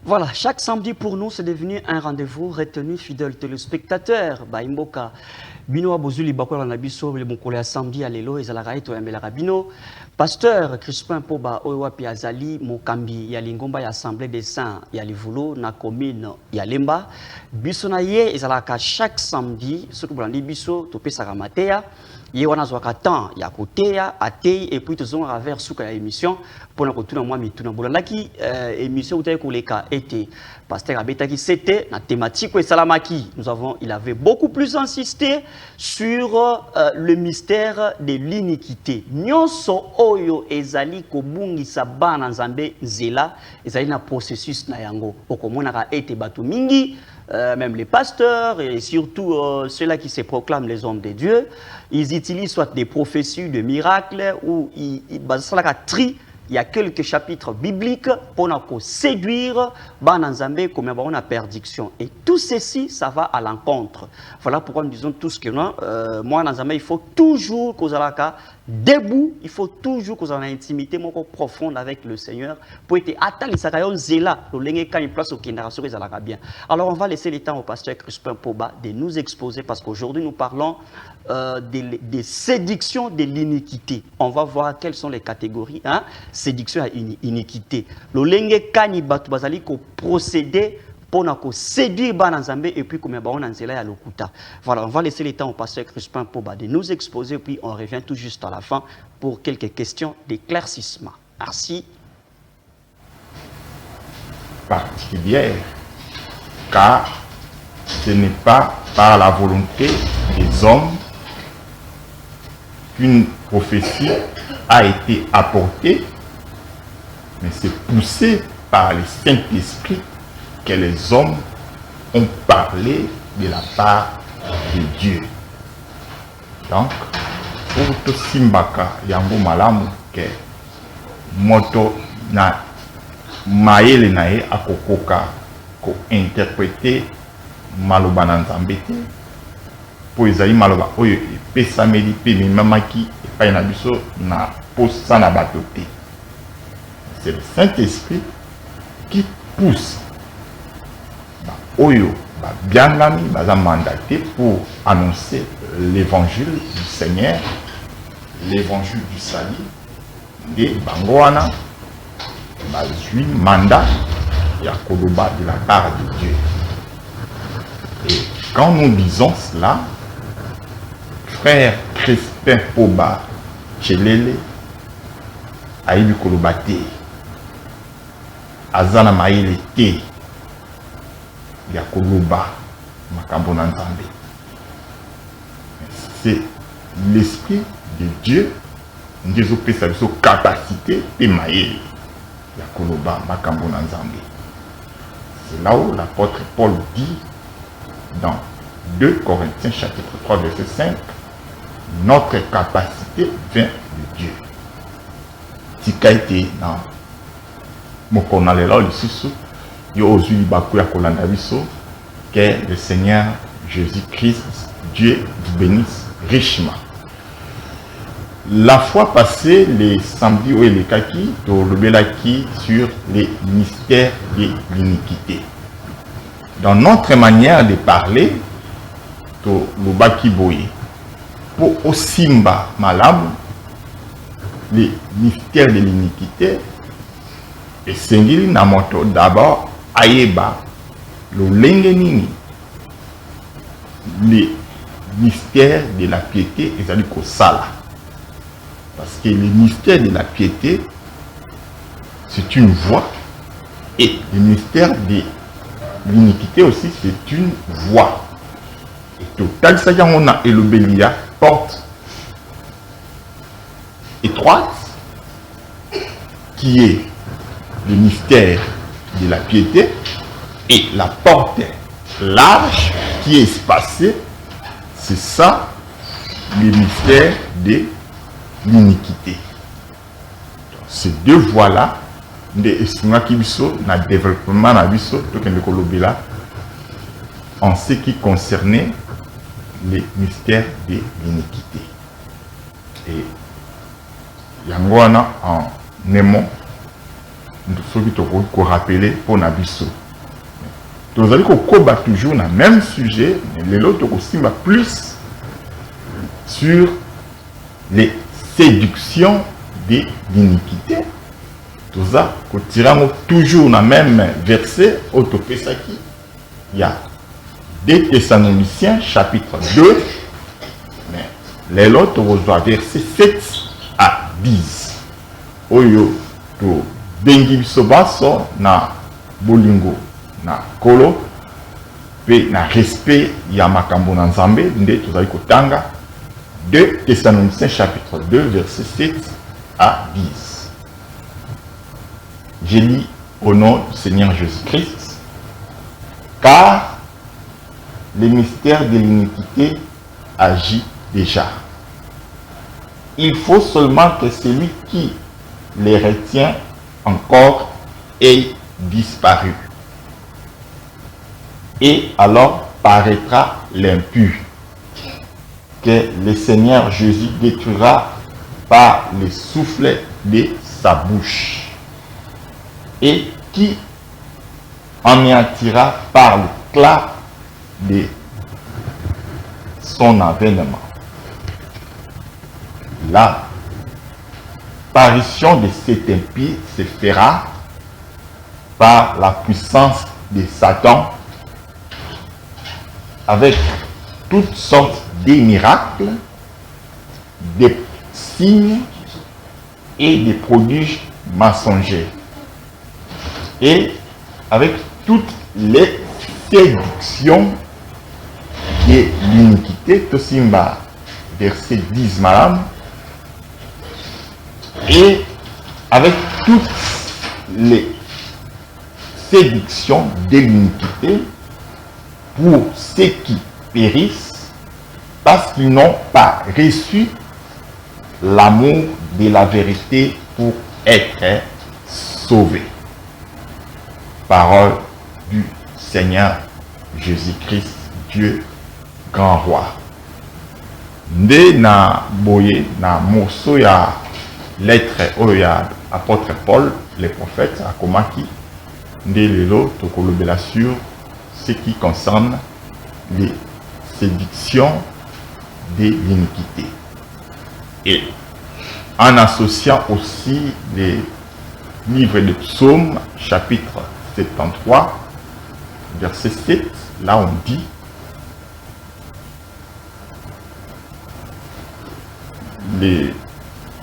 Voilà, chaque samedi pour nous, c'est devenu un rendez-vous retenu, fidèles téléspectateurs. Baimboka, Bino Abozuli Bakola Nabiso, le Mokola samedi à l'élo, et Zalaraï, Toyamela Rabino. Pasteur Crispin Poba, Owa Piazali, Mokambi, Yalingomba, Assemblée des Saints, Yalivolo, na commune, Yalemba. Bisonaye, et Zalaka, chaque samedi, ce que vous avez dit, Biso, Topé Saramatea. Il y a un temps, il y a côté, et puis ils ont un vers sous la émission pour nous retourner moi mais tout dans la qui émission où les cas était pasteur Abetaki c'était la thématique et Salamaki il avait beaucoup plus insisté sur le mystère de l'iniquité nyonso oyo ezali kobungisa bana nzambe nzela ezali na processus na yango okomonaka ete batu mingi même les pasteurs et surtout ceux-là qui se proclament les hommes de Dieu, ils utilisent soit des prophéties de miracles ou ils basent la tri. Il y a quelques chapitres bibliques pour nous séduire, comme on a perdiction. Et tout ceci, ça va à l'encontre. Voilà pourquoi nous disons tous que moi, il faut toujours qu'on soit debout, il faut toujours qu'on ait une intimité profonde avec le Seigneur pour être atteint les zéla, le place au génération bien. Alors on va laisser le temps au pasteur Crispin Poba de nous exposer parce qu'aujourd'hui nous parlons des séductions de l'iniquité. On va voir quelles sont les catégories, hein? Séduction à iniquité. Le lenge kani batu bazali ko procéder pour séduire Bananzambe et puis comme on a lokuta. Voilà, on va laisser le temps au pasteur Crispin Poba de nous exposer puis on revient tout juste à la fin pour quelques questions d'éclaircissement. Merci. Particulière, car ce n'est pas par la volonté des hommes qu'une prophétie a été apportée, mais c'est poussé par le Saint-Esprit que les hommes ont parlé de la part de Dieu. Donc, pour tout simbaka yango malamu que moto na maele nae akokoka ko interpréter maloba na Nzambe te po ezali maloba oyo epesameli pe memamaki epai na biso na posa na bato te. C'est le Saint-Esprit qui pousse Oyo, bien l'ami, mandaté pour annoncer l'évangile du Seigneur, l'évangile du salut, de Bangoana, Bazui, mandat, Yakoloba de la part de Dieu. Et quand nous disons cela, frère Crispin Poba, Chelele, Aïbi Kolobate, Azana Maïle Te, Yakoloba, Makambo Nzambe. C'est l'Esprit de Dieu, Dieu a sa capacité de maïe. Yakoloba, Makambo Nzambe. C'est là où l'apôtre Paul dit dans 2 Corinthiens chapitre 3 verset 5, notre capacité vient de Dieu. Si été dans Mokonalela Lissusu, que le Seigneur Jésus-Christ, Dieu vous bénisse richement. La fois passée, les samedis où les kaki, le belaki sur les mystères de l'iniquité. Dans notre manière de parler, le baki boye, pour osimba malam, les mystères de l'iniquité, et sengili namoto d'abord ayeba le lengenini les mystères de la piété et c'est-à-dire qu'au sala parce que le mystère de la piété c'est une voie et le mystère de l'iniquité aussi c'est une voie et total ça on a et le bélia porte étroite qui est le mystère de la piété et la porte large qui est espacée, c'est ça le mystère de l'iniquité. Ces deux voies-là, le développement en ce qui concernait les mystères de l'iniquité. Et Yangwana en aimant ceux qui te rappeler pour Nabiso. Vous allez qu'on toujours dans le même sujet, mais l'autre aussi va plus sur les séductions de l'iniquité. Tout ça, qu'on tire toujours dans le même verset, il y a 2 Thessaloniciens, chapitre 2, mais l'autre reçoit verset 7 à 10. Oyo, to bengi bisobaso na bolingo. Na kolo pe na respect ya makambo na nzambe nde tozali kotanga 2 Thessaloniciens chapitre 2 verset 7 à 10. Je lis au nom du Seigneur Jésus-Christ, car le mystère de l'iniquité agit déjà. Il faut seulement que celui qui les retient encore ait disparu. Et alors paraîtra l'impur, que le Seigneur Jésus détruira par le souffle de sa bouche, et qui anéantira par l'éclat de son avènement. La parution de cet impie se fera par la puissance de Satan, avec toutes sortes de miracles, des signes et des prodiges mensongers, et avec toutes les séductions de l'iniquité, Tosimba, verset 10, madame, et avec toutes les séductions de l'iniquité pour ceux qui périssent parce qu'ils n'ont pas reçu l'amour de la vérité pour être sauvés. Parole du Seigneur Jésus-Christ, Dieu, grand roi. Nde na boye na morceau ya lettre oya apôtre Paul, le prophète, à Komaki, nde lelo tokolobela sur ce qui concerne les séductions de l'iniquité. Et en associant aussi les livres de Psaumes, chapitre 73, verset 7, là on dit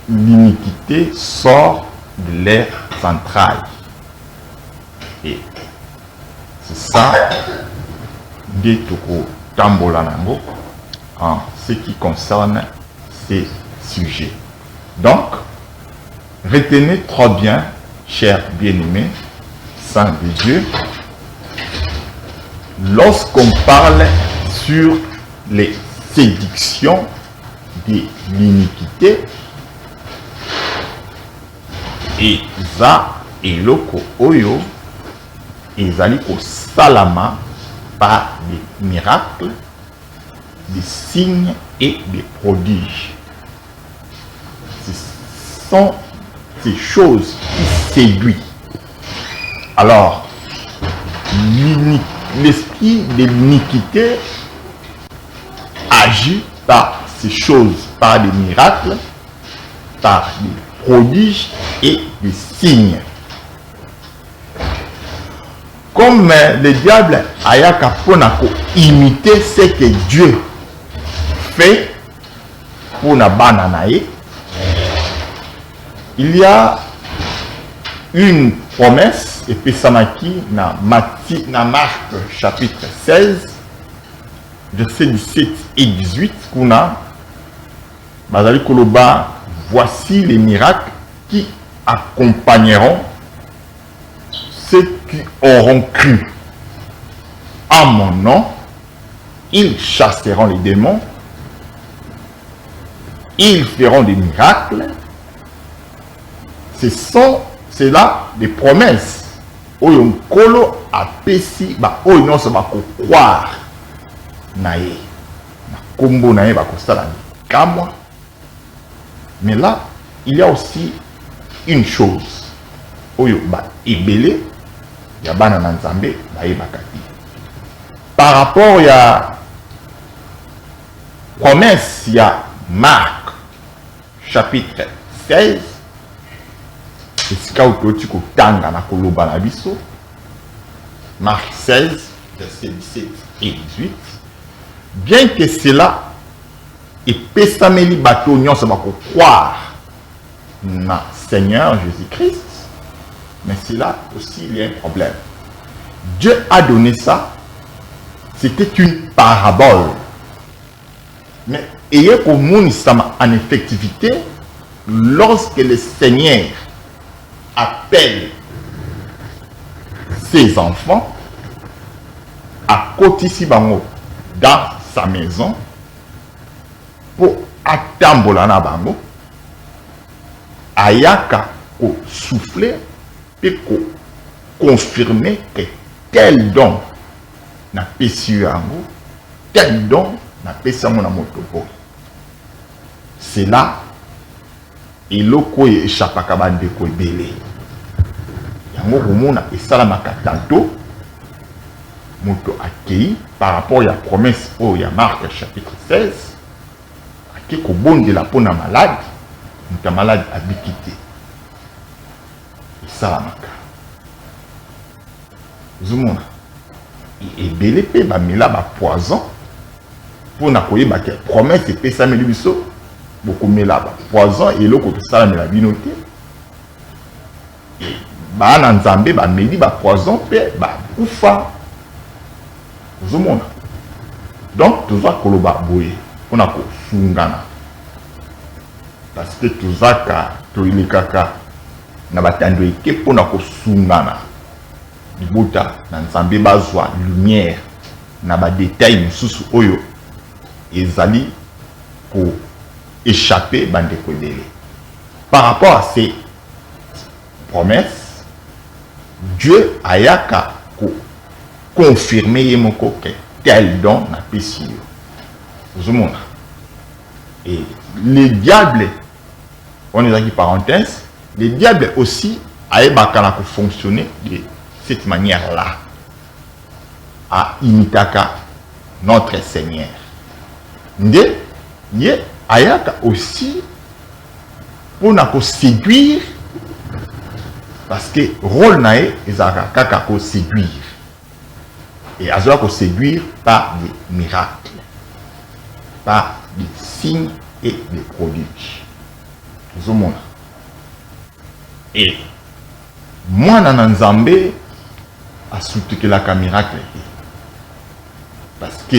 l'iniquité sort de leurs entrailles. Et c'est ça, des toko tambolanango, en ce qui concerne ces sujets. Donc, retenez trop bien, chers bien-aimés, saints de Dieu, lorsqu'on parle sur les séductions de l'iniquité, et za eloko oyo ezali ko salama par des miracles, des signes et des prodiges. Ce sont ces choses qui séduisent. Alors, l'esprit de l'iniquité agit par ces choses, par des miracles, par des prodiges et des signes. Comme le diable ayaka ponako imiter ce que Dieu fait pour na bananae, il y a une promesse et puis Samaki na Marc chapitre 16 versets 17 et 18 kuna bazali koloba, voici les miracles qui accompagneront ceux qui auront cru en mon nom. Ils chasseront les démons, ils feront des miracles. C'est là des promesses. Oyo nkolo apesi ba oyo nyonso bako croire na ye. Na kombo na ye bako sala kamwa. Mais là, il y a aussi une chose. oyo ba ebele ya bana na nzambe bayebaka te. Par rapport ya promesse ya Marc chapitre 16, esika ototi kotanga na koloba na biso, Marc 16 verset 17 et 18, bien que cela epesameli bato nyonso bako croire na Seigneur Jésus-Christ, mais cela aussi il y a un problème. Dieu a donné ça, c'était une parabole. Mais ayez comme en effectivité, lorsque le Seigneur appelle ses enfants à côté bango dans sa maison pour attendre na bango, ayaka ko souffler et ko confirmer que tel don na pesi yango, tel don na pesi yango na motobo. C'est là et loko échappaka bandeko ebele. Yango komona esalamaka tanto moto akei par rapport à la promesse au ya Marc chapitre 16, ake kobondela pona malade, moto malade abikite. Esalamaka. Zumona. Ebele pe ba mela ba poison pona koyeba ke promesse epesameli biso bokomela ba poison eloko tosalamela bino te. Bana nzambe ba meli ba poison pe ba kufa. Zumona. Donc toza koloba boye pona ko sungana. Parce que tozaka toilekaka na batando eke pona ko sungana. Libuta na nzambe bazwa lumière na ba détail mususu oyo ezali pour échapper bandeko ebele. Par rapport à ces promesses, Dieu ayaka ko confirmer yemoko que tel don na pesi yo. Ozomona. Et le diable, on est aquí parenthèse, le diable aussi ayebaka na ko fonctionner de cette manière-là, à imitaka notre Seigneur. Nde, ye ayaka aussi pour na ko séduire, parce que rôle nae ezaka kaka ko séduire, et azola ko séduire par des miracles, par des signes et des prodiges. Zomona. Et moi na nzambe a soutenu la miracle. Parce que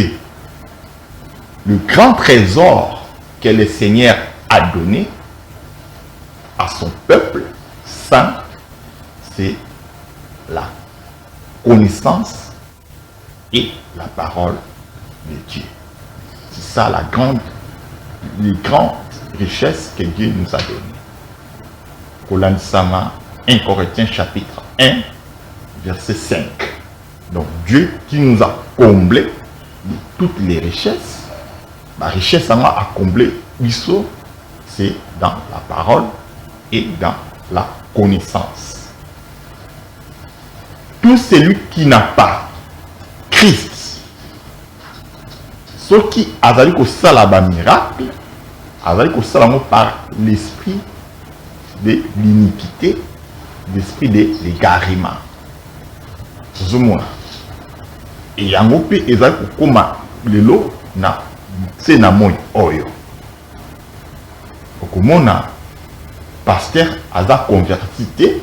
le grand trésor que le Seigneur a donné à son peuple saint, c'est la connaissance et la parole de Dieu. C'est ça les grandes richesses que Dieu nous a données. Kolan Sama 1 Corinthiens chapitre 1 verset 5. Donc Dieu qui nous a comblé de toutes les richesses, la richesse a comblé l'issue, c'est dans la parole et dans la connaissance. Tout celui qui n'a pas Christ, ce qui a valu que ça là-bas miracle, a valu que ça là par l'esprit de l'iniquité, l'esprit de l'égarement. Et yango pe ezali kokoma lelo na se na moi oyo. Okomona pasteur aza converti.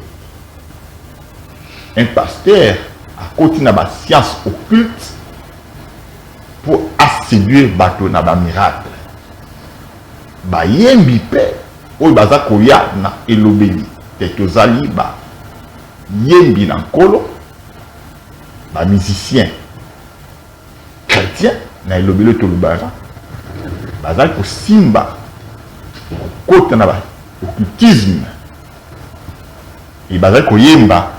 Un pasteur a côté na ba science occulte pour séduire bato na ba miracle. Ba yembi pe oyo baza koya na elobeli te tozali ba yembi na nkolo, ba musicien chrétien na elobeli tolobaka bazali kosimba kota na ba occultisme et bazali koyemba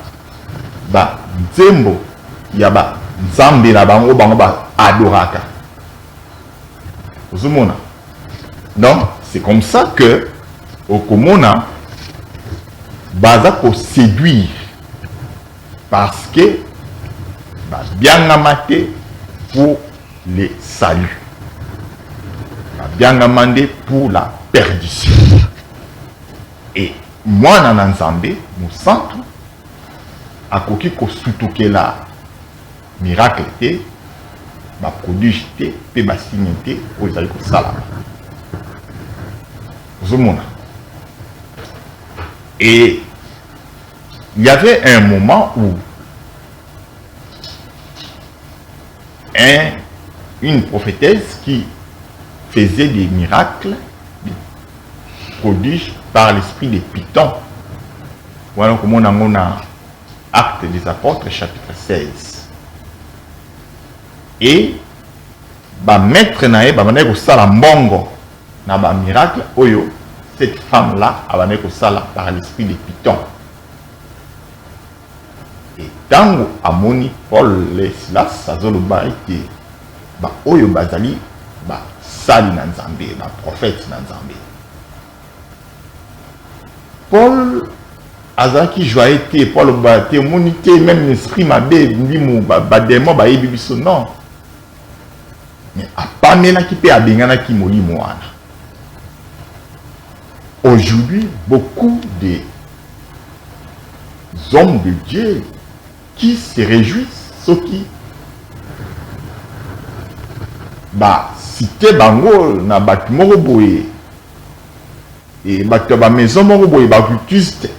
ba nzembo ya ba nzambe na bango ba adoraka. Ozomona. Donc c'est comme ça que au Komona baza ko séduire parce que bien amate pour le salut, bien amandé pour la perdition. Et moi na Nzambe mon centre akoki ko sutukela miracle te ba prodige te pe ba signe te o ezali ko sala zomona. Et il y avait un moment où une prophétesse qui faisait des miracles, des prodiges par l'esprit des Python. Voilà comment on a Actes des Apôtres, chapitre 16. Et maître nae mané ko sala mbongo na ba miracle oyo cette femme là mané ko sala par l'esprit des Python. Et tango amoni Paul les Silas azoloba ete ba oyo bazali ba sali na Nzambe, ba prophète na Nzambe. Paul azaki joyeux te Paul ba te monité même l'esprit mabe ndimo ba démon ba yebi biso non. Mais apamena ki pe abengana ki molimo wana. Aujourd'hui, beaucoup de hommes de Dieu qui se réjouissent, ceux qui cité bango na bâtiment boye et bâtiment maison boye baptiste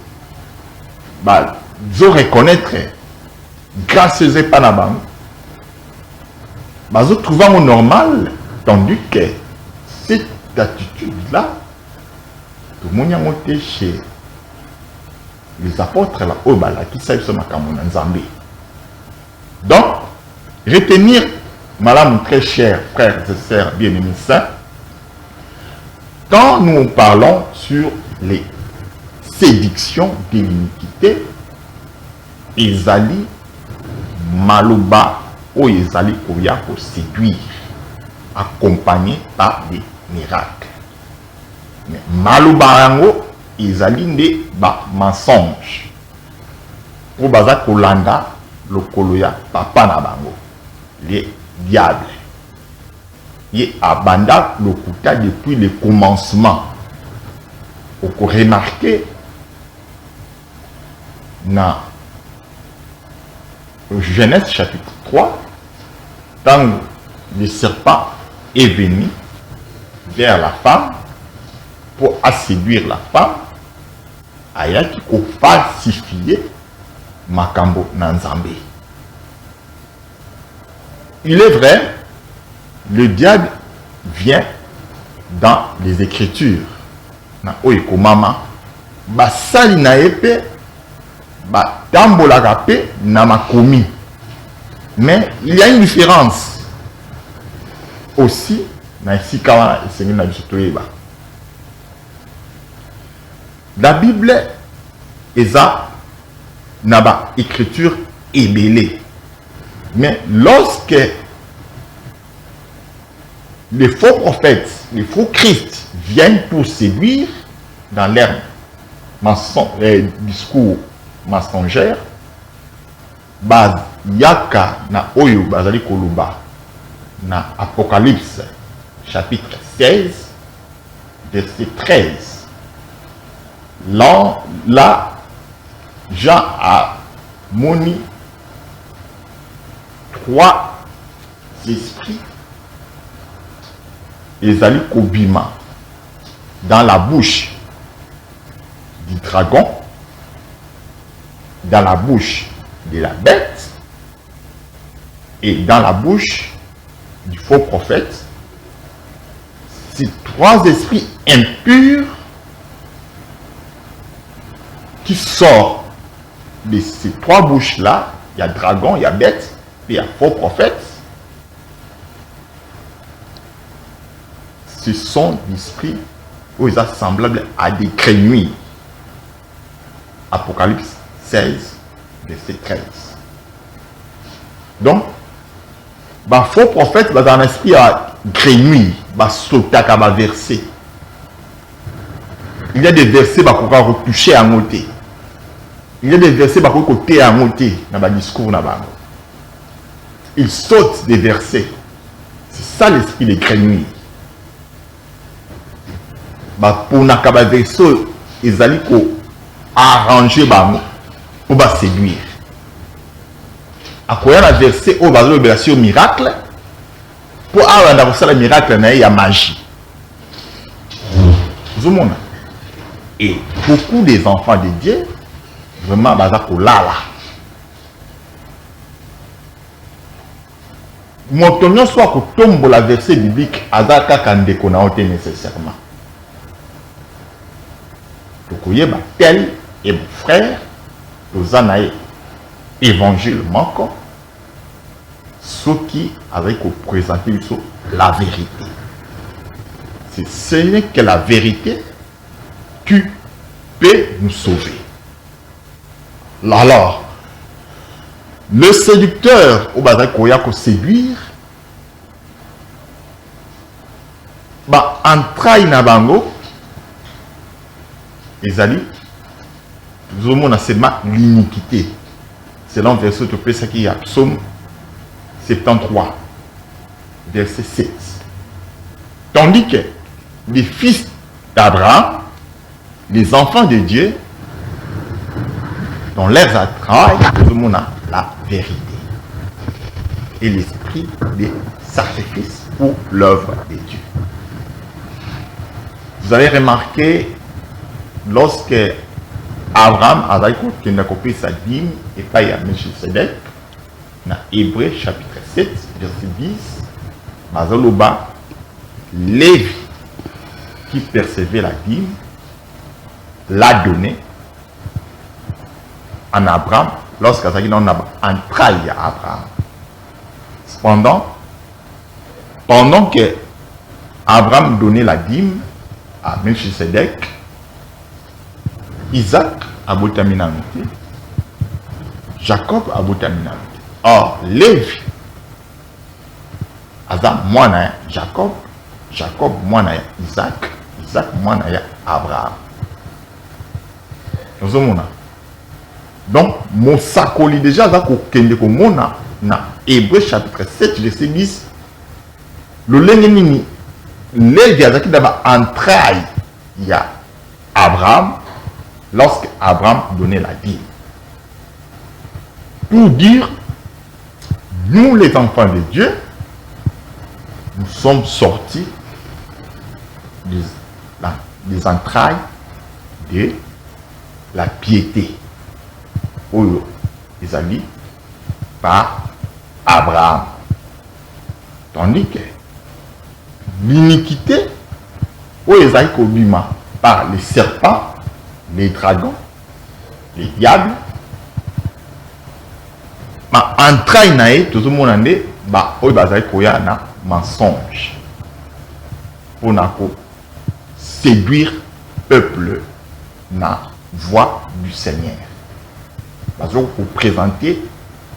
zo reconnaître grâce aux épanabango bazo trouver normal, tandis que cette attitude là tout le monde a monté chez les apôtres là au bala qui savent ce makamon Nzambe. Donc retenir, madame très chère, frères et sœurs bien-aimés saints, quand nous parlons sur les séductions de l'iniquité, ezali maloba ou ezali koya pour séduire, accompagné par des miracles. Mais maloba yango ezali nde ba mensonge. Pour baza kolanda lokolo ya papa na bango, les diables. Et abanda lokuta depuis le commencement. On peut remarquer dans Genèse chapitre 3, quand le serpent est venu vers la femme pour séduire la femme, aya qui ko falsifier makambo na Nzambe. Il est vrai, le diable vient dans les Écritures. Na oiko mama basali na epe ba tambola kape na makomi. Mais il y a une différence aussi na isika wana esengi na biso toyeba. La Bible eza na ba écriture ébélée. Mais lorsque les faux prophètes, les faux Christ viennent pour séduire dans leur discours mensongers, yaka na oyo bazali koluba na Apocalypse chapitre 16 verset 13. Là, Jean a moni 3 esprits ezali kobima dans la bouche du dragon, dans la bouche de la bête et dans la bouche du faux prophète. Ces 3 esprits impurs qui sortent de ces 3 bouches là, il y a dragon, il y a bête et il y a faux prophète. Ce sont des esprits où ils sont semblables à des grenouilles. Apocalypse 16, verset 13. Donc, faux prophète, dans un esprit à grenouille, sauter à verset. Il y a des versets qui sont retouchés à noter. il y a des versets par côté à monter dans le discours. Il saute des versets. C'est ça l'esprit des grenouilles. Pour n'acabar verset, ils allaient arranger pour séduire. À quoi il y a un verset où il y a un miracle. Pour avoir un miracle, il y a magie. Et beaucoup des enfants de Dieu, vraiment, ils là. Mon soit que tombe la verset biblique, Azaka Kande qu'on a nécessairement. Donc, vous voyez, tel est mon frère, vous en avez évangile manquant, ce qui avait présenté la vérité. Ce n'est que la vérité qui peut nous sauver. Alors, le séducteur, au bazar koya ko séduire, entraille na bango, ils allaient, nous avons seulement l'iniquité. Selon verset de Pessah qui y a Psaume 73, verset 7. Tandis que les fils d'Abraham, les enfants de Dieu, dans leurs entrailles, nous avons la vérité et l'esprit des sacrifices pour l'œuvre de Dieu. Vous avez remarqué, lorsque Abraham a coupé sa dîme et pas à Melchisedec, dans Hébreux chapitre 7, verset 10, Mazaloba, Lévi qui percevait la dîme, l'a donné en Abraham lorsqu'il a entraille à Abraham. Cependant, pendant que Abraham donnait la dîme à Melchisedec, Isaac a botaminamité, Jacob a botaminamité. Or, Lévi, Azam moana Jacob, Jacob moana Isaac, Isaac moana Abraham. Nous sommes. Donc, mon sacoli déjà, dans Hébreux chapitre 7, verset 10, le lengenini, Lévi a d'abord entraille, il y a Abraham, lorsque Abraham donnait la dîme. Pour dire, nous les enfants de Dieu, nous sommes sortis des entrailles de la piété. Où ils allaient par Abraham. Tandis que l'iniquité, où ils allaient par les serpents, les dragons, les diables, entraîne tout le monde un mensonge pour séduire le peuple dans la voie du Seigneur. Parce que pour présenter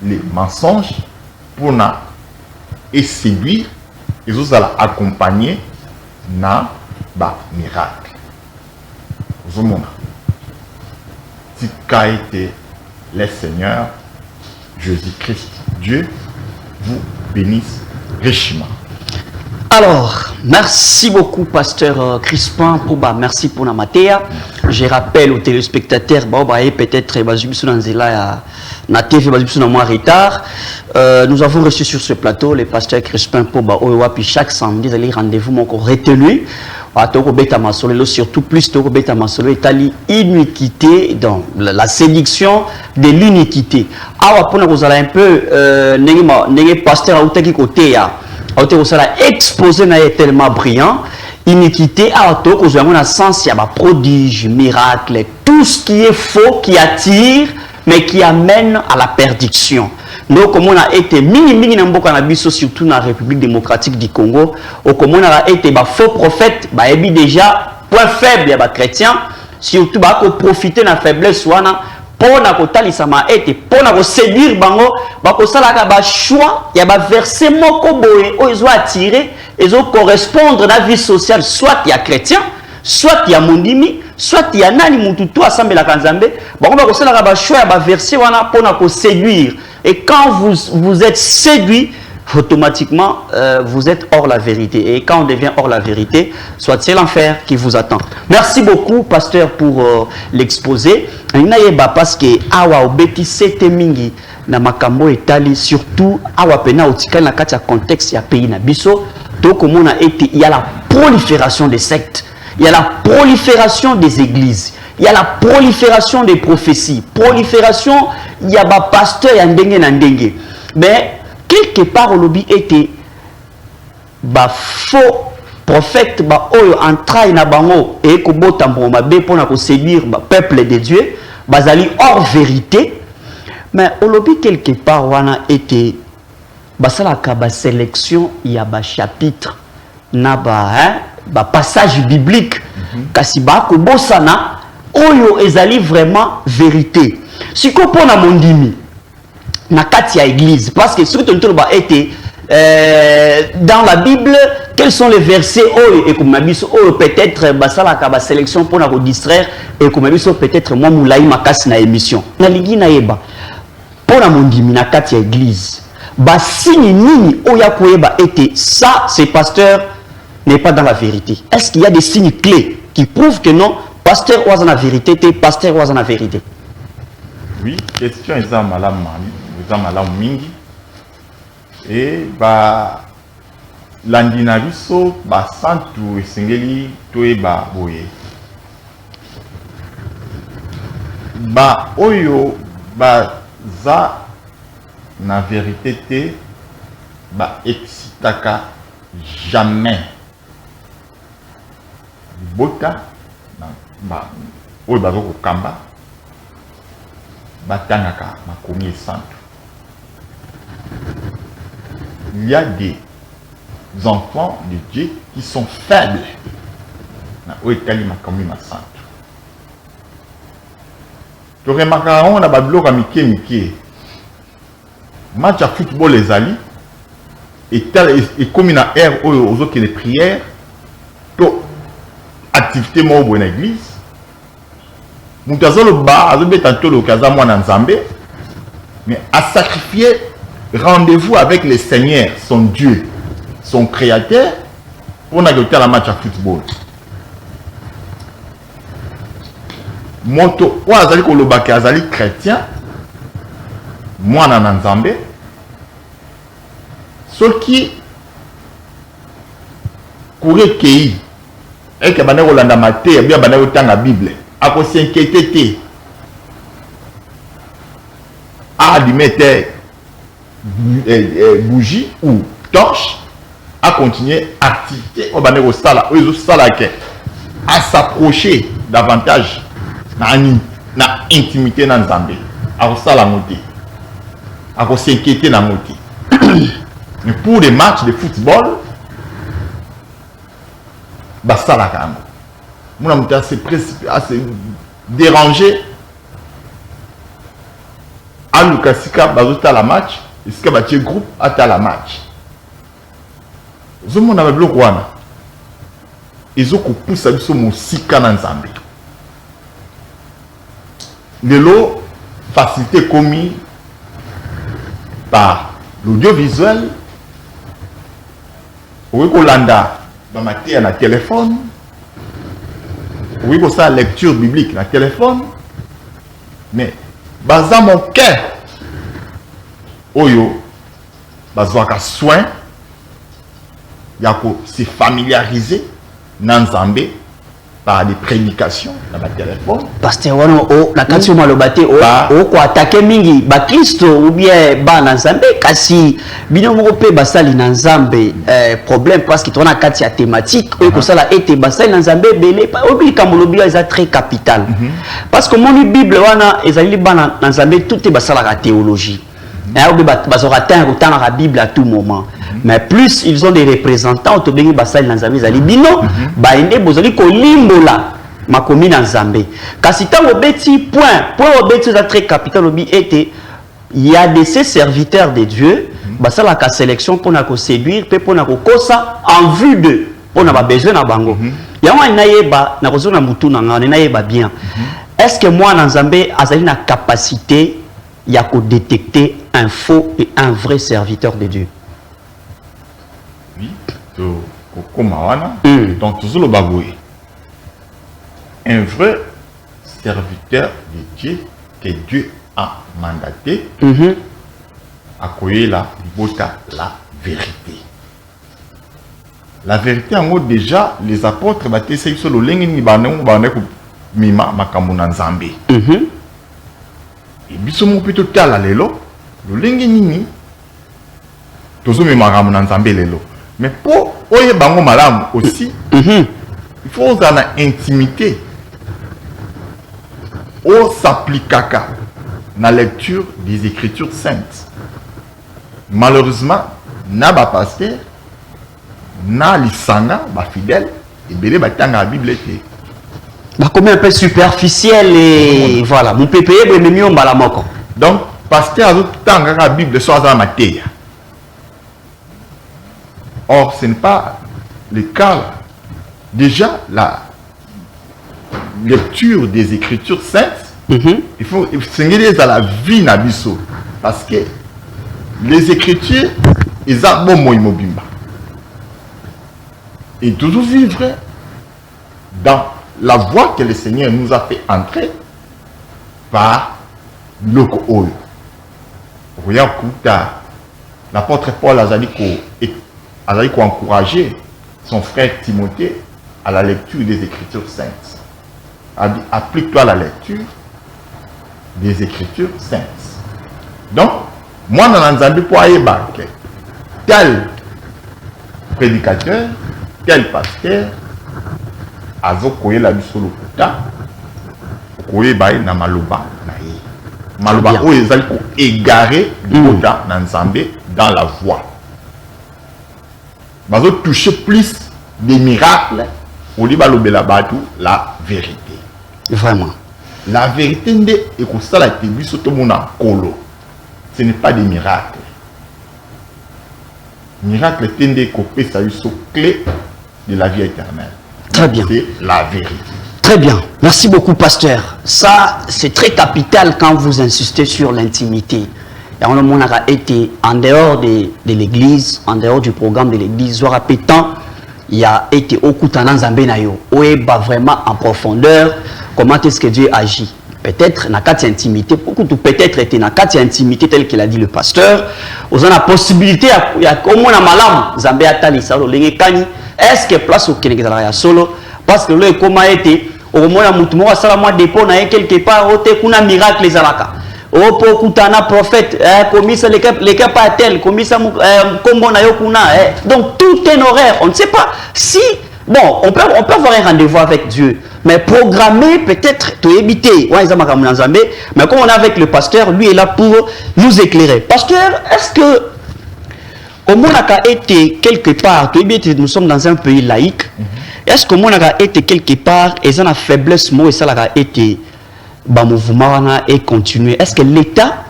les mensonges pour et séduire, et vous allez accompagner dans le miracle. Vous avez si qu'a été le Seigneur Jésus-Christ, Dieu vous bénisse richement. Alors, merci beaucoup, pasteur Crispin, merci pour la matière. Je rappelle aux téléspectateurs, peut-être na TV retard. Nous avons reçu sur ce plateau le pasteur Crispin puis chaque samedi, les rendez-vous m'ont retenu. Surtout plus iniquité, donc la séduction de l'iniquité. Alors, pour nous un peu, pasteur Aoutaki côté exposé tellement brillant, iniquité, on a sens, il y a prodige, miracle, tout ce qui est faux, qui attire, mais qui amène à la perdition. Donc, comme on a été surtout dans la République démocratique du Congo, comme on a été faux prophète, déjà, point faible, il y a des chrétiens, surtout pour profiter de la faiblesse, pour séduire bango choix il y a verset moko boye ils ont attiré ils ont correspondre à la vie sociale soit il y a chrétien soit il y a mondimi soit il y a nani mututu assemble la kanzambe ba ko sala ka ba choix ba verset wana pona ko séduire et quand vous êtes séduit automatiquement vous êtes hors la vérité et quand on devient hors la vérité soit c'est l'enfer qui vous attend. Merci beaucoup pasteur pour l'exposé. Inaïeba parce que awa obeti sete mingi na makambo etali surtout awa pena otikali na kati ya contexte ya pays na biso to komona ete il y a la prolifération des sectes, il y a la prolifération des églises, il y a la prolifération des prophéties, prolifération il y a ba pasteur ya ndenge na ndenge. Mais quelque part au lobby était ba faux prophète ba oyo entraille na bango et ko botambo mabe pona ko séduire ba peuple de Dieu bazali hors vérité. Mais au lobby quelque part wana était basala ka ba sélection ya ba chapitre na ba passage biblique kasi ba ko bosana oyo ezali vraiment vérité. Siko pona mondimi na kati ya église parce que surtout le ba été dans la Bible quels sont les versets et comme mabiso peut-être basala ka ba sélection pour na ko distraire et comme mabiso peut-être moi moulai makasi na émission na lingi na yeba pour na mondimi na kati ya église ba signe nini oya koyeba été ça ce pasteur n'est pas dans la vérité. Est-ce qu'il y a des signes clés qui prouvent que non pasteur was dans la vérité t'es pasteur was dans la vérité? Oui, question est à malam mingi et ba landina biso ba santu esengeli toeba boye ba oyo ba za na vérité te ba excitaka jamais bota ba oyo ba ko kamba batangaka makomi santu. Il y a des enfants de Dieu qui sont faibles. Na oetali makomi santu. Tu remarqueras on a babiloko mike mike. Match à football les ali et comme na air aux autres les prières to activité mo bonne église. Moutazolo ba azobeta tolo kaza mwana nzambe mais à sacrifier rendez-vous avec le Seigneur son Dieu son créateur pour n'agoter la match à football moto ou azali kolobaki azali chrétien mwana na nzambe soki courir kei et que bana kolanda mate bien bana kotanga Bible à quoi s'inquiéter à allumer bougie ou torche à continuer activité au banner au sala à s'approcher davantage na intimité dans Zambé à sala monter à quoi s'inquiéter dans monter. Mais pour les matchs de football bah ça la gamme mon ami assez dérangé à Lukasika bazota la match est-ce que batie groupe à la match zomo na bloc wana ezoko poussa biso musika na nzambe lelo facilité commis par l'audiovisuel ou kolanda ba matia na téléphone. Oui, pour ça, lecture biblique, la téléphone. Mais, dans mon cœur, oyo, bazwaka soin, yako se familiariser dans Zambé par des prédications dans la téléphone. Pasteur wano o na kati malobate o ko attaquer mingi ba Kristo ou bien ba na Nzambe kasi bino moko pe basali na Nzambe problème parce que tona kati ya thématique o ko sala ete basali na Nzambe belé obi kamolobi eza très capital parce que mon Bible wana ezali ba na Nzambe tout est basala la théologie obi bazora tanga kotanga la Bible à tout moment. Mais plus ils ont des représentants, au Tobengi Basal Nanzambe, Zali Bino, Bainde Bozali Kolimbola, Makomi Nanzambe. Kasita Obeti, point Obeti, c'est très capital, Obi était, il y a de ces serviteurs de Dieu, Basala ka sélection pour na ko séduire, pour na ko kosa en vue de, pour na ba besoin na bango. Yawa nayeba na kozona mutu na ngane nayeba bien. Est-ce que moi Nzambe azali na capacité ya ko détecter un faux et un vrai serviteur de Dieu? Oui, comme donc toujours le baboué. Un vrai serviteur de Dieu que Dieu a mandaté à accueillir la vérité. La vérité en gros déjà les apôtres battaient sur le lingue ni banon mima makamuna nzambe. Et bisomo plutôt tala lelo le lingue nini tozo mima makamuna nzambe lelo. Mais pour oye bango malam aussi il faut avoir une intimité. On s'appliquera dans la lecture des Écritures saintes. Malheureusement, n'a pas pasteur, n'a l'isanga, ba fidèle, et belé batanga la Bible était. Bah comme un peu superficiel et voilà, mon pépé est mieux en balamoko. Donc, pasteur a tout la Bible soit dans la matière. Or, ce n'est pas le cas. Déjà, la lecture des Écritures saintes, il faut s'engager à la vie nabiso parce que les Écritures ils ont bon mot immobimba et toujours vivre dans la voie que le Seigneur nous a fait entrer par le Oyo. Regarde l'apôtre Paul a encouragé son frère Timothée à la lecture des Écritures saintes. Applique-toi à la lecture des Écritures saintes. Donc, moi, dans l'ensemble, pour aller battre tel prédicateur, tel pasteur, azo koye la bisolo kuta, koye baye na maloba na ye. Maloba o ezali ko égarer kuta na nzambe dans la voie. Bazo toucher plus des miracles au liba lobela batu la vérité. Vraiment. La vérité est que ça la tribu surtout mon colo. Ce n'est pas des miracles. Miracle est que ça est clé de la vie éternelle. Très bien. C'est la vérité. Très bien. Merci beaucoup, pasteur. Ça, c'est très capital quand vous insistez sur l'intimité. Et on a été en dehors de l'église, en dehors du programme de l'église, il y a été au Koutana Zambenayo, où il va vraiment en profondeur comment est-ce que Dieu agit. Peut-être dans la intimité, peut-être était dans la intimité tel qu'il a dit le pasteur. Vous avez la possibilité, il y a au moins un malam, Zambé Atali, ça, est-ce que place au Kénégal solo? Parce que le comment était, au moins un mouton, ça va dépôt, quelque part, au Tekuna miracle les alaka. Au Pokutana prophète, commis les cas pas tel, commis ça, donc tout est horaire. On ne sait pas si, bon, on peut avoir un rendez-vous avec Dieu, mais programmer peut-être, tout éviter. Mais comme on est avec le pasteur, lui est là pour nous éclairer. Pasteur, est-ce que, au moins, a été quelque part, nous sommes dans un pays laïque, est-ce que mon a été quelque part, et ça a faiblesse, moi, et ça a été. Mouvement et continuer. Est-ce que l'État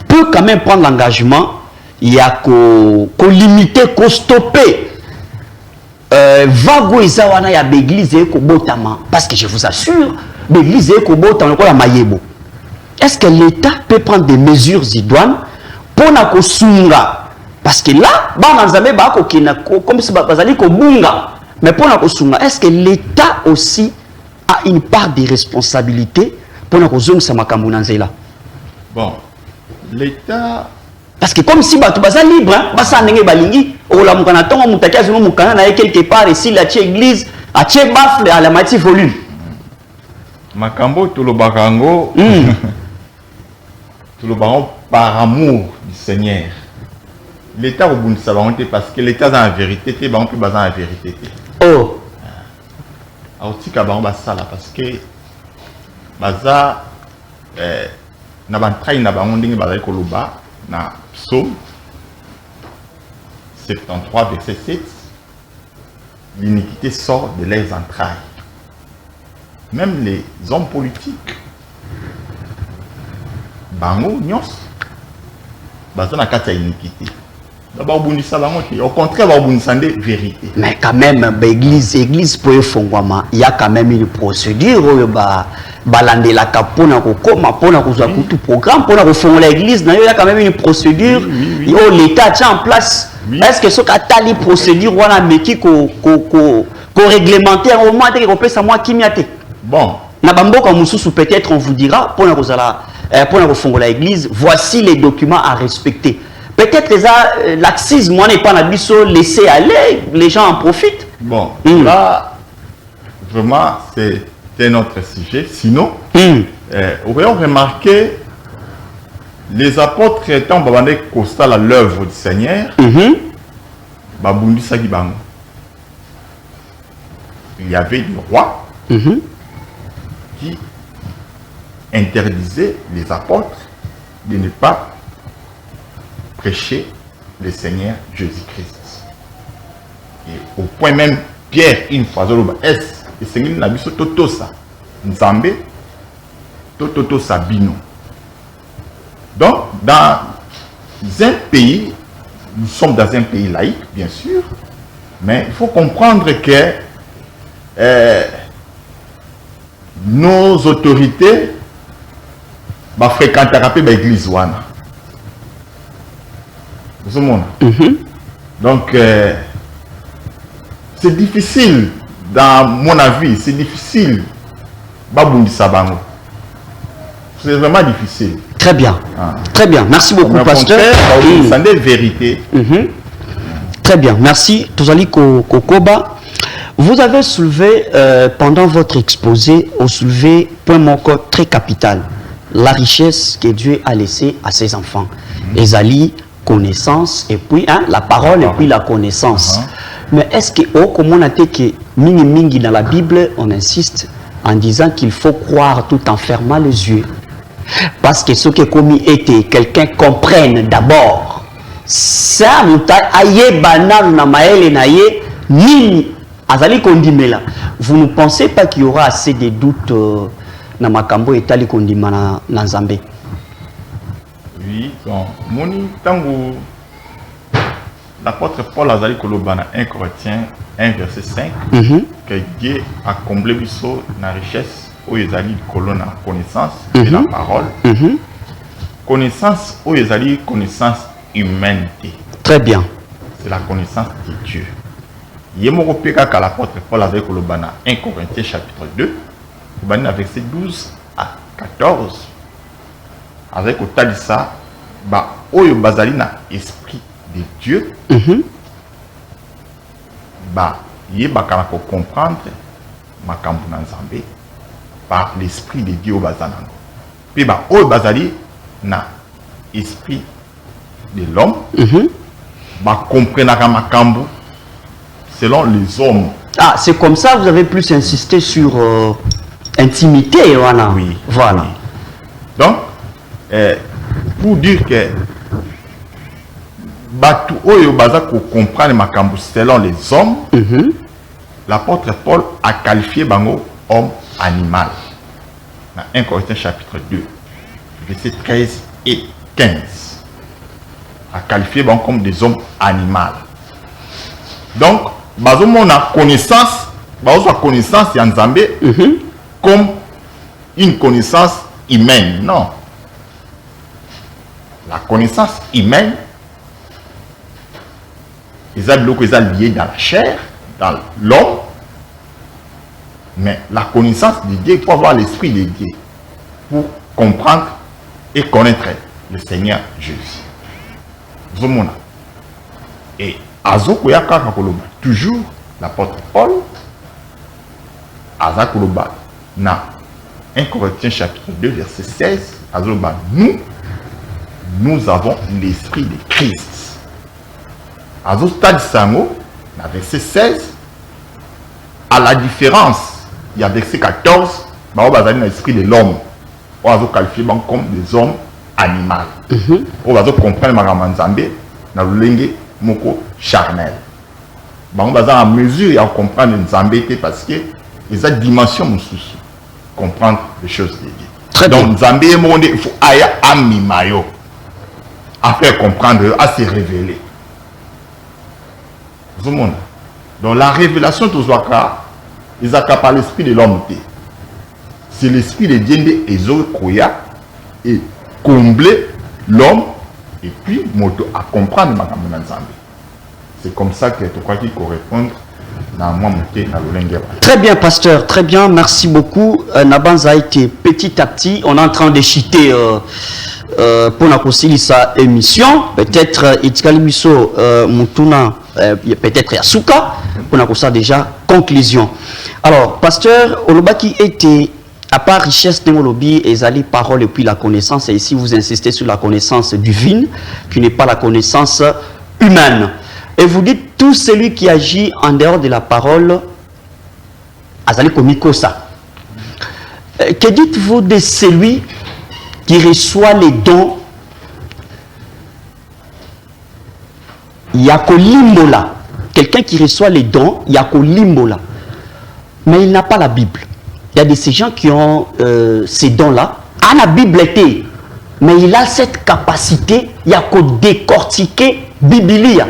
peut quand même prendre l'engagement, il y a qu'au limiter, qu'au stopper vago izawana ya l'église et qu'au botama, parce que je vous assure, l'église et qu'au botama la mayebo. Est-ce que l'État peut prendre des mesures idoines pour na ko sunga, parce que là ba nzambe ba ko kina comme si bazali ko bunga, mais pour na ko sunga, est-ce que l'État aussi a une part de responsabilité? Bon, l'État. Parce que comme si tu es libre, quelque part ici, la église, à bafle à la moitié volume. Makambo, tout le barango, tout le barango par amour du Seigneur. L'État au bout de sa volonté, parce que l'État dans la vérité, c'est un peu basé dans la vérité. Oh. Alors, tu as parce que. Baza na bantraï na bango ndenge bazali koloba na psaume 73 verset 7, l'iniquité sort de leurs entrailles. Même les hommes politiques bango nyos baza na kati ya iniquité. D'abord, au contraire, c'est vérité. Mais quand même, l'église pour il y a quand même une procédure. La capona pour tout programme pour l'église, il y a quand même une procédure. L'État tient en place. Est-ce que ce cas tali procédure mais qui réglementaire au moins que ça moi qui m'y a bon. Peut-être on vous dira pour l'église, voici les documents à respecter. Peut-être que laxisme, moi, n'est pas laisser aller, les gens en profitent. Bon, là, vraiment, c'est un autre sujet. Sinon, on va remarquer les apôtres étant constat à l'œuvre du Seigneur, il y avait des rois qui interdisaient les apôtres de ne pas prêcher le Seigneur Jésus-Christ. Et au point même, Pierre, une fois, est-ce que le Seigneur n'a pas toto ça? Nzambe, toto sabino. Donc, dans un pays, nous sommes dans un pays laïque, bien sûr, mais il faut comprendre que nos autorités fréquentent l'église. Donc, c'est difficile, dans mon avis, c'est difficile. C'est vraiment difficile. Très bien. Très bien. Merci beaucoup, pasteur. C'est une vérité. Très bien. Merci. Tozali Kokoba. Vous avez soulevé, pendant votre exposé, vous soulevé point moko très capital. La richesse que Dieu a laissée à ses enfants. Ezali, connaissance, et puis la parole, et puis la connaissance. Mais est-ce que, comme on a dit que mingi dans la Bible, on insiste en disant qu'il faut croire tout en fermant les yeux. Parce que ce qui est commis était quelqu'un comprenne d'abord. Ça, vous ne pensez pas qu'il y aura assez de doutes dans Makambo et Tali Kondima dans Zambé? Oui, donc, moni tango l'apôtre Paul Azali Kolobana 1 Corinthiens 1 verset 5 que Dieu a comblé biso na richesse où Ezali colonne en connaissance de la parole. Connaissance où Ezali connaissance humanité. Très bien. C'est la connaissance de Dieu. Yemoko peka ka l'apôtre Paul Azali Kolobana 1 Corinthiens chapitre 2 verset 12 à 14 avec au talisa ba oyo bazali na esprit de Dieu ba yebaka ko comprendre makambo na Nzambe par l'esprit de Dieu au bazanango puis ba oyo bazali na esprit de l'homme ba comprendre makambo selon les hommes. Ah, c'est comme ça vous avez plus insisté sur intimité, voilà. Oui. Voilà. Oui. Donc pour dire que Batu Oyo Bazako comprendre makambo selon les hommes, l'apôtre Paul a qualifié Bango homme animal. Dans 1 Corinthiens chapitre 2, versets 13 et 15. A qualifié Bango comme des hommes animaux. Donc, Bazomo a connaissance, Bazomo a connaissance Yanzambe comme une connaissance humaine. Non. La connaissance humaine, ils sont liés dans la chair, dans l'homme, mais la connaissance de Dieu, il faut avoir l'esprit de Dieu pour comprendre et connaître le Seigneur Jésus. Et toujours l'apôtre Paul, Azakoloba, na 1 Corinthiens chapitre 2 verset 16, Azakoloba, nous avons l'esprit de Christ. Azotad Sango, verset 16, à la différence, il y a verset 14, il y a l'esprit de l'homme. On va qualifier comme des hommes animaux. On va comprendre Maramanzambe, dans le langue moko charnel. On va en mesure de comprendre Nzambe parce que les autres dimensions comprendre les choses de Dieu. Très donc Nzambe il faut aya amimayo à faire comprendre, à se révéler. Donc la révélation de Zouaka, ils ont par l'esprit de l'homme. C'est l'esprit de Dieu et Zokoya et combler l'homme et puis moto à comprendre ma caméra. C'est comme ça que tu crois qu'il correspond à moi. Très bien, pasteur, très bien, merci beaucoup. Nabanza a été petit à petit, on est en train de chiter pour la sa émission. Peut-être Itzkalimiso Mutuna, peut-être Yasuka, pour la déjà conclusion. Alors, pasteur, Olobaki était, à part richesse de lobby et zali parole et puis la connaissance, et ici vous insistez sur la connaissance divine, qui n'est pas la connaissance humaine. Et vous dites, tout celui qui agit en dehors de la parole, azali komikosa. Que dites-vous de celui qui reçoit les dons Yako Limbola? Quelqu'un qui reçoit les dons Yako Limbola, mais il n'a pas la Bible. Il y a de ces gens qui ont ces dons-là. À la Bible était, mais il a cette capacité Yako décortiquer Biblia.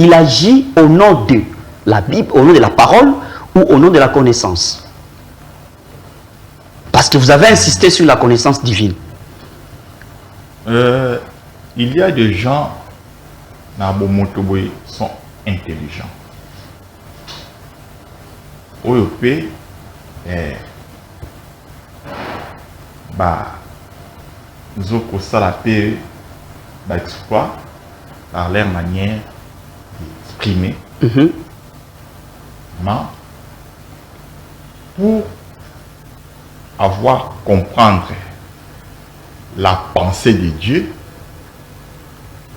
Il agit au nom de la Bible, au nom de la parole ou au nom de la connaissance. Parce que vous avez insisté sur la connaissance divine. Il y a des gens qui sont intelligents. OEP, nous avons salapé l'exploit par leur manière d'exprimer. Mais pour avoir comprendre la pensée de Dieu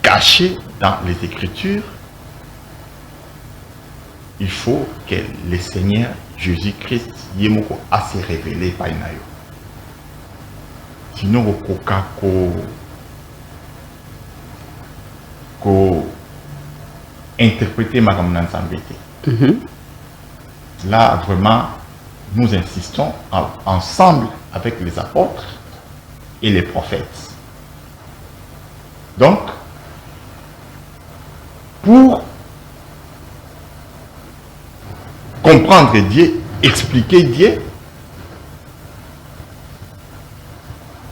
cachée dans les Écritures, il faut que le Seigneur Jésus-Christ a se révélé par Inayo. Sinon, ko interpréter ma Là, vraiment, nous insistons ensemble avec les apôtres et les prophètes. Donc, pour comprendre Dieu, expliquer Dieu,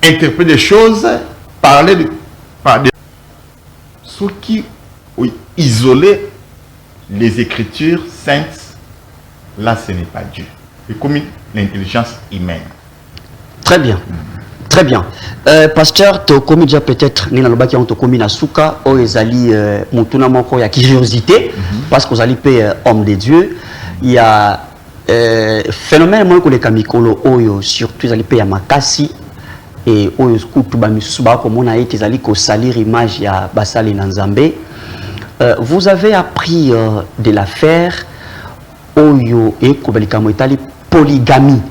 interpréter des choses, parler de ceux qui ont isolé les Écritures saintes, là ce n'est pas Dieu. C'est comme l'intelligence humaine. Très bien. Très bien. Pasteur, tu as commis déjà peut-être, Nina Lobaki, on t'a commis na souka, ou ezali, moutuna moko, il y a curiosité, parce que vous allez payer homme de Dieu. Il y a phénomène, moi, que les kamikolo, oyo, surtout, ils allaient payer à Makasi, et oyo, skutu, bamisuba, comme on a été, ils allaient salir image, ya basali nanzambe. Vous avez appris de l'affaire, oyo, et kobelikamo, itali, polygamie.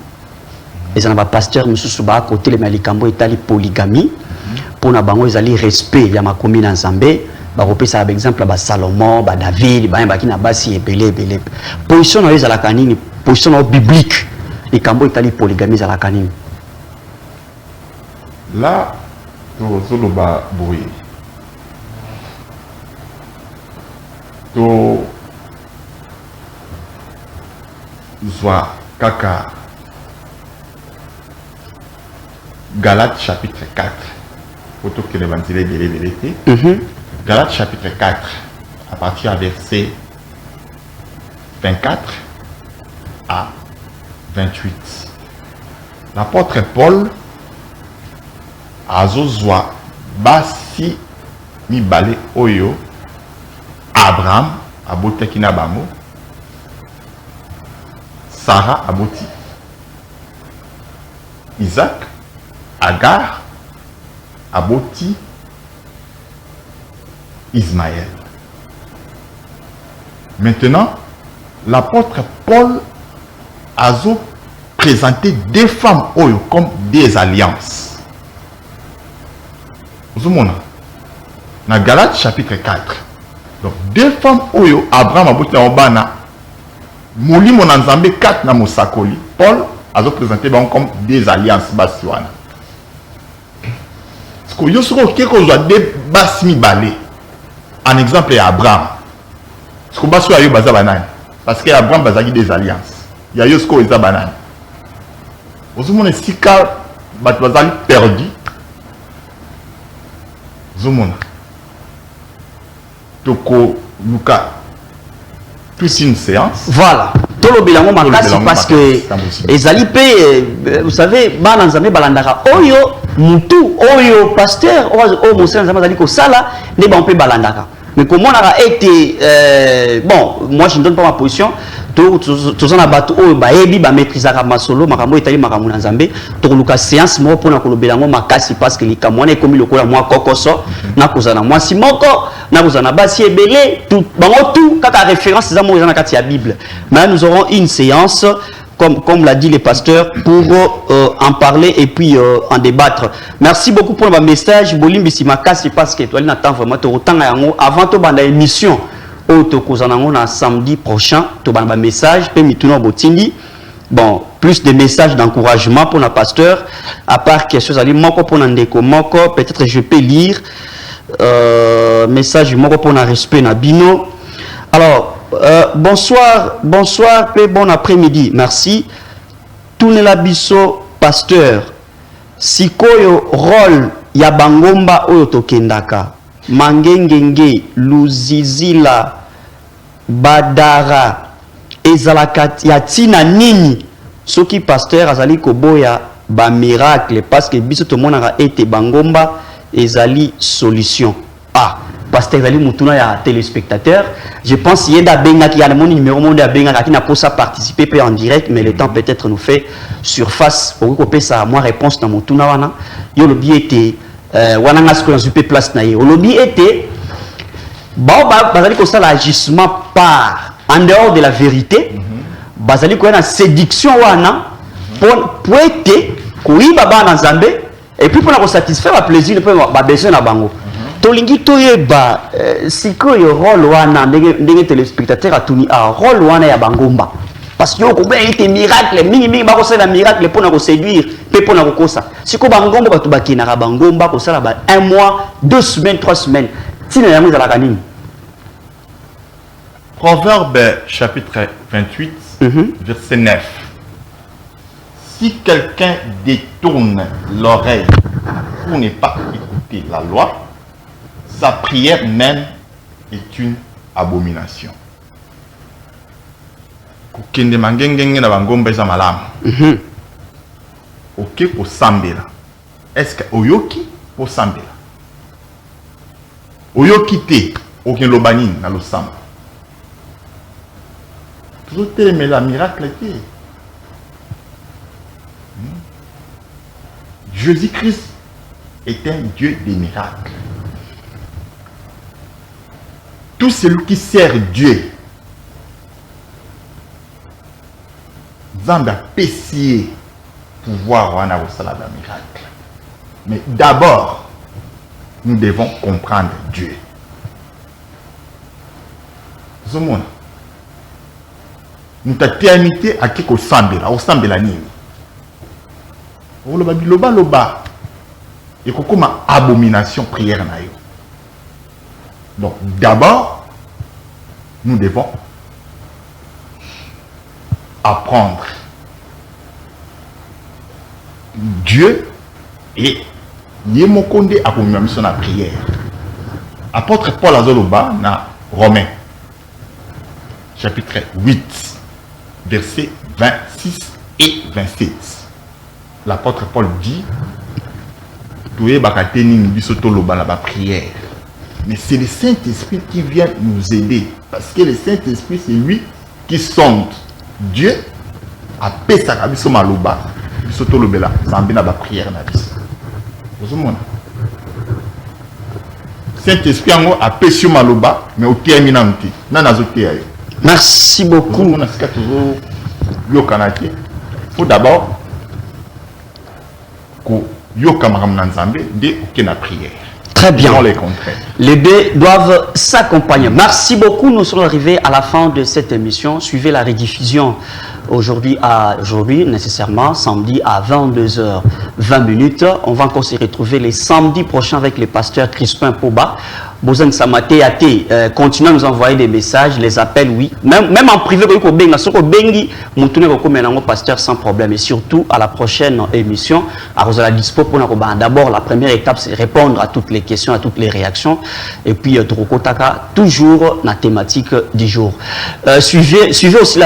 Les pasteur Moussouba côté les malikambo etali polygamie pour na bango ezali respect ya makomi na Nzambe ba kopesa par exemple ba Salomon ba David ba yamba kina basi ebele position na ezala kanini position biblique likambo etali polygamie ezala kanini là to ba boye to zwa kaka Galates chapitre 4. Auto que l'évangile est Galates chapitre 4, à partir du verset 24 à 28. L'apôtre Paul a zozwa basi mibale oyo Abraham aboti kina bango, Sarah aboti Isaac, Agar aboti Ismaël. Maintenant, l'apôtre Paul a présenté deux femmes comme des alliances. Vous voyez, dans Galates chapitre 4, donc deux femmes Abraham aboti na obana moli monanzambe 4 na mosakoli. Paul a présenté comme des alliances basiwana. Parce que yo soko keko zo de basmi balé. Un exemple est Abraham. Ce qu'on va sur Ayo Baza Banane. Parce qu'il y a Abraham Bazagi des alliances. Il y a Yosko et Zabanane. Vous avez si cas Bazali perdu. Zomona. Toko Luka. Toute une séance. Voilà. Tout le bilan c'est parce que Ezali vous savez, Bananzame Balandara, Oyo, Moutou, Oyo, pasteur, Oyo, Moussa, Nzamazali Kosala, n'est pas un peu Balandara. Mais comment on a été, bon, moi je ne donne pas ma position, tous en abattu, oh, bah, ebi, bah, maîtriser ma solo, ma ramo, itali, ma ramo, Nzambe, tout le cas, séance, moi, pour la bilan, ma casse, parce que les camoines, comme le cola, moi, cocoso, n'a kozana, moi, si moko, n'a kozana, basi, ebele, tout, bah, tout, quand la référence, c'est ça, moi, dans la Bible. Mais nous aurons une séance, comme l'a dit le pasteur, pour en parler et puis en débattre. Merci beaucoup pour le message. Bolimbi si ma casse, parce que tu as vraiment avant de la émission, samedi prochain, tu as un message, bon, plus de messages d'encouragement pour le pasteur, à part quelque chose à dire, peut-être je peux lire, message pour le respect na bino. Alors, bonsoir, et bon après-midi. Merci. Tounela biso, pasteur. Sikoyo rôle ya bangomba oyo tokendaka. Mangengenge, luzizila, badara, ezalaka ya tina nini. Soki pasteur azali koboya ba miracle parce que biso to monaka ete bangomba ezali solution. Ah. Pasteur Zali Moutouna y a téléspectateur. Je pense qu'il y a mon numéro monde qui n'a pas ça participer en direct, mais le temps peut-être nous fait surface pour que vous ça moi réponse dans Moutouna wana. Yo le bi était wana ngasko dans une place na yo. Le bi était bazali ko ça l'agissement par en dehors de la vérité. Bazali ko na séduction wana pour être kuiba bana Nzambe et puis pour la satisfaire le plaisir pour ba besoin na bango. Tolingi toyeba sikoyo rôle wana ndenge téléspectateur atuni a rôle wana ya bangomba parce que ko ba été miracle mingi ba ko sala miracle pour na ko séduire pe pour na ko kosa siko bangomba batu bakina ka bangomba ko sala ba 1 mois 2 semaines 3 semaines tina yango za la kanini. Proverbe chapitre 28 verset 9. Si quelqu'un détourne l'oreille pour ne pas écouter la loi, sa prière même est une abomination. Kokende mangengenge na bangomba za malamu. Ok pour sambela. Est-ce que oyoki pour sambela? Oyoki te aucun lobani na lo samba. Toujours mais la miracle te. Jésus-Christ est un Dieu des miracles. Tout celui qui sert Dieu, Zamba pessier pouvoir en avoir la miracle. Mais d'abord, nous devons comprendre Dieu. Zomona. Nous t'avons terminé à qui qu'on sambela, au sambela nini. Loba loba. Et comme abomination prière na yo. Donc d'abord, nous devons apprendre Dieu et Yemokonde a commis la prière. Apôtre Paul Azoloba na Romains chapitre 8 versets 26 et 27. L'apôtre Paul dit Toué bakateni bisoto loba la prière. Mais c'est le Saint-Esprit qui vient nous aider. Parce que le Saint-Esprit, c'est lui qui sonde Dieu à Pessah, à Bissoma Loba, Bissoto Lobela, Zambina ba prière na bis. Vous voyez? Saint-Esprit a Pessah Maloba, mais au terminanti. Merci beaucoup. Il faut d'abord que Yoka Maramnanzambe dès aucune prière. Très bien. Les deux doivent s'accompagner. Merci beaucoup. Nous sommes arrivés à la fin de cette émission. Suivez la rediffusion aujourd'hui, nécessairement, samedi à 22h20. On va encore se retrouver les samedis prochains avec le pasteur Crispin Poba Bozan Samate Ate, continuez à nous envoyer des messages, les appels, oui. Même en privé, pasteur sans problème. Et surtout, à la prochaine émission, à dispo pour d'abord, la première étape, c'est répondre à toutes les questions, à toutes les réactions. Et puis, Trokotaka, toujours la thématique du jour. Suivez aussi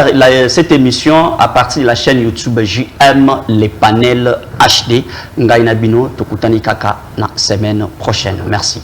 cette émission à partir de la chaîne YouTube JM Les Panels HD. Ngaina Bino, Tokutani Kaka, la semaine prochaine. Merci.